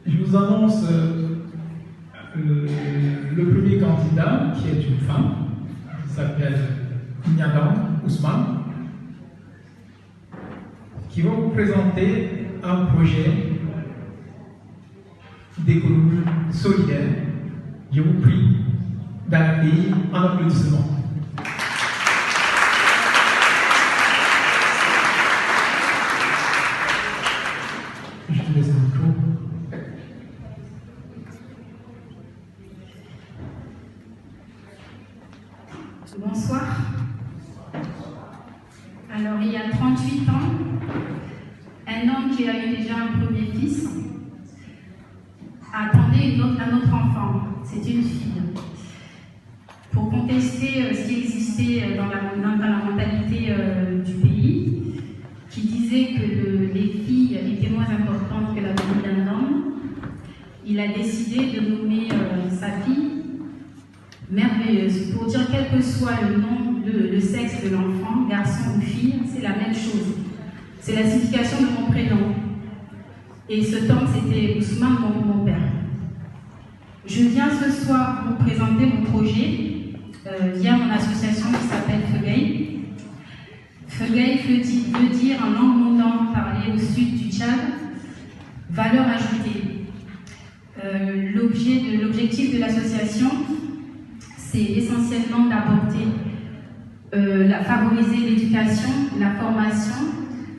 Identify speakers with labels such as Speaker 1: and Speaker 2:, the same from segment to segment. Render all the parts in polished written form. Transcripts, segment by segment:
Speaker 1: Je vous annonce le premier candidat, qui est une femme, qui s'appelle Nyadam Ousmane, qui va vous présenter un projet d'économie solidaire. Je vous prie d'accueillir en applaudissement. Je te laisse le micro.
Speaker 2: Bonsoir. Alors, il y a 38 ans, un homme qui a eu déjà un premier fils attendait un autre enfant. C'est une fille. Pour contester ce qui existait dans la mentalité du pays, qui disait que les filles étaient moins importantes que la vie d'un homme, il a décidé de nommer sa fille merveilleuse. Pour dire quel que soit le nom, le sexe de l'enfant, garçon ou fille, c'est la même chose. C'est la signification de mon prénom. Et ce temps, c'était Ousmane, mon père. Je viens ce soir vous présenter mon projet via mon association qui s'appelle Feugueil. Feugueil veut dire en langue mondane parlée au sud du Tchad, valeur ajoutée. L'objectif de l'association, c'est essentiellement d'apporter, favoriser l'éducation, la formation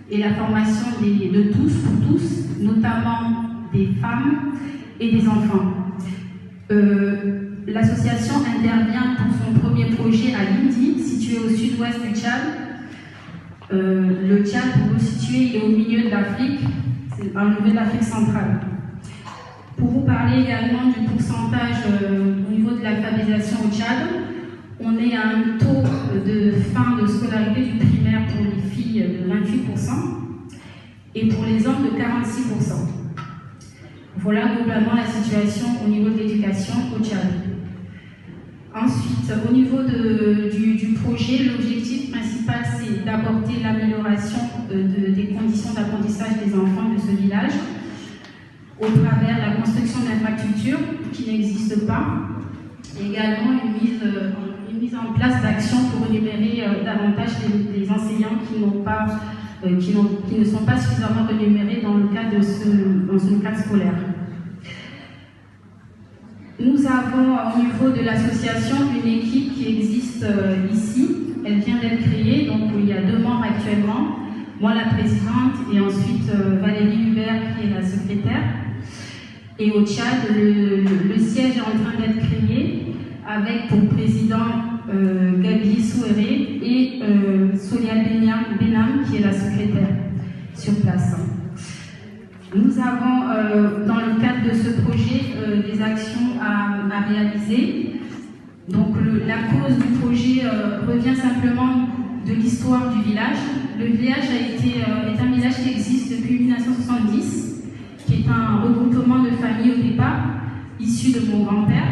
Speaker 2: et la formation de tous, pour tous, notamment des femmes et des enfants. L'association intervient pour son premier projet à Lindi, situé au sud-ouest du Tchad. Le Tchad, pour vous situer, il est au milieu de l'Afrique, c'est au milieu de l'Afrique centrale. Pour vous parler également du pourcentage au niveau de l'alphabétisation au Tchad, on est à un taux de fin de scolarité du primaire pour les filles de 28% et pour les hommes de 46%. Voilà globalement la situation au niveau de l'éducation au Tchad. Ensuite, au niveau du projet, l'objectif principal, c'est d'apporter l'amélioration des conditions d'apprentissage des enfants de ce village au travers de la construction d'infrastructures qui n'existent pas, et également une mise en place d'actions pour rémunérer davantage des enseignants qui ne sont pas suffisamment rémunérés dans le cadre dans ce cadre scolaire. Nous avons au niveau de l'association une équipe qui existe ici. Elle vient d'être créée, donc il y a 2 membres actuellement. Moi, la présidente, et ensuite Valérie Hubert, qui est la secrétaire. Et au Tchad, le siège est en train d'être créé avec pour président Gabi Souéré et Solia Benam, qui est la secrétaire sur place. Nous avons, dans le cadre de ce projet, des actions à réaliser. Donc, la cause du projet revient simplement de l'histoire du village. Le village est un village qui existe depuis 1970, qui est un regroupement de familles au départ, issu de mon grand-père.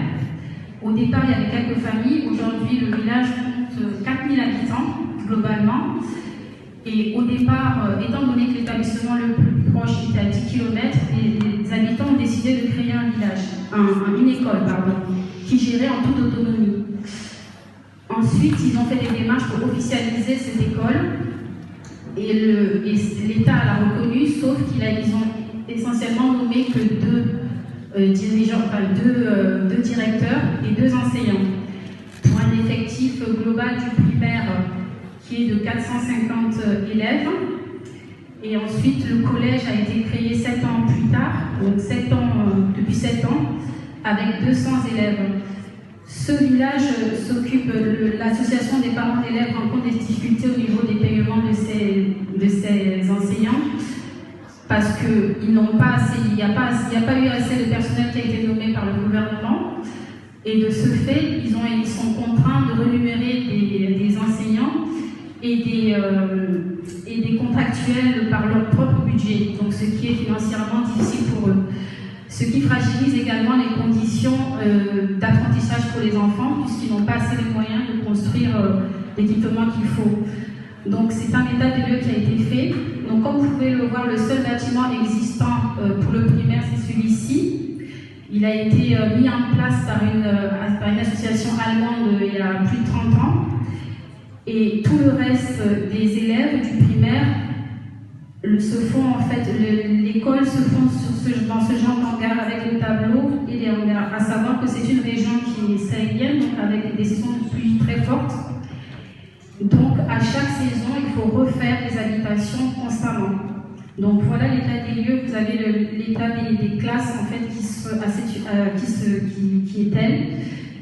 Speaker 2: Au départ, il y avait quelques familles. Aujourd'hui, le village compte 4000 habitants, globalement. Et au départ, étant donné que l'établissement le plus proche était à 10 km, les habitants ont décidé de créer un village, une école, qui gérait en toute autonomie. Ensuite, ils ont fait des démarches pour officialiser cette école. Et l'État l'a reconnu, sauf qu'ils ont essentiellement nommé que 2 dirigeants, deux directeurs et 2 enseignants, pour un effectif global du primaire qui est de 450 élèves. Et ensuite, le collège a été créé 7 ans plus tard, donc depuis 7 ans, avec 200 élèves. Ce village s'occupe, l'association des parents d'élèves rencontre des difficultés au niveau des paiements de ces enseignants, parce qu'il n'y a pas eu assez de personnel qui a été nommé par le gouvernement. Et de ce fait, ils sont contraints de rémunérer des enseignants et des contractuels par leur propre budget, donc ce qui est financièrement difficile pour eux. Ce qui fragilise également les conditions d'apprentissage pour les enfants, puisqu'ils n'ont pas assez les moyens de construire l'équipement qu'il faut. Donc c'est un état des lieux qui a été fait. Donc comme vous pouvez le voir, le seul bâtiment existant pour le primaire, c'est celui-ci. Il a été mis en place par une association allemande il y a plus de 30 ans. Et tout le reste des élèves du primaire se font en fait, l'école se font dans ce genre d'hangar avec le tableau et les hangars. À savoir que c'est une région qui est sahélienne, donc avec des saisons de pluie très fortes. Donc à chaque saison, il faut refaire des habitations constamment. Donc voilà l'état des lieux. Vous avez l'état des classes en fait qui est tel.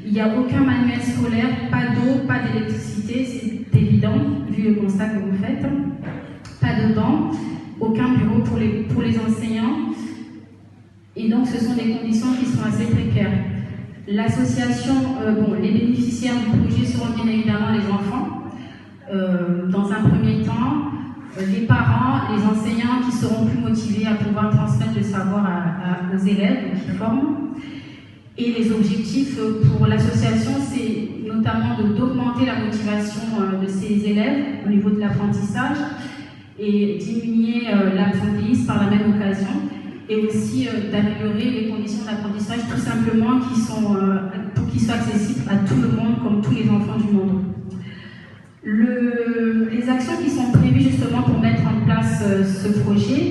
Speaker 2: Il n'y a aucun manuel scolaire, pas d'eau, pas d'électricité, c'est évident vu le constat que vous faites. Pas de banc, aucun bureau pour les enseignants. Et donc ce sont des conditions qui sont assez précaires. L'association, les bénéficiaires du projet seront bien évidemment les enfants. Dans un premier temps, les parents, les enseignants qui seront plus motivés à pouvoir transmettre le savoir aux élèves qui forment. Et les objectifs pour l'association, c'est notamment d'augmenter la motivation de ces élèves au niveau de l'apprentissage et diminuer l'absentéisme par la même occasion, et aussi d'améliorer les conditions d'apprentissage tout simplement pour qu'ils soient accessibles à tout le monde comme tous les enfants du monde. Les actions qui sont prévues justement pour mettre en place ce projet,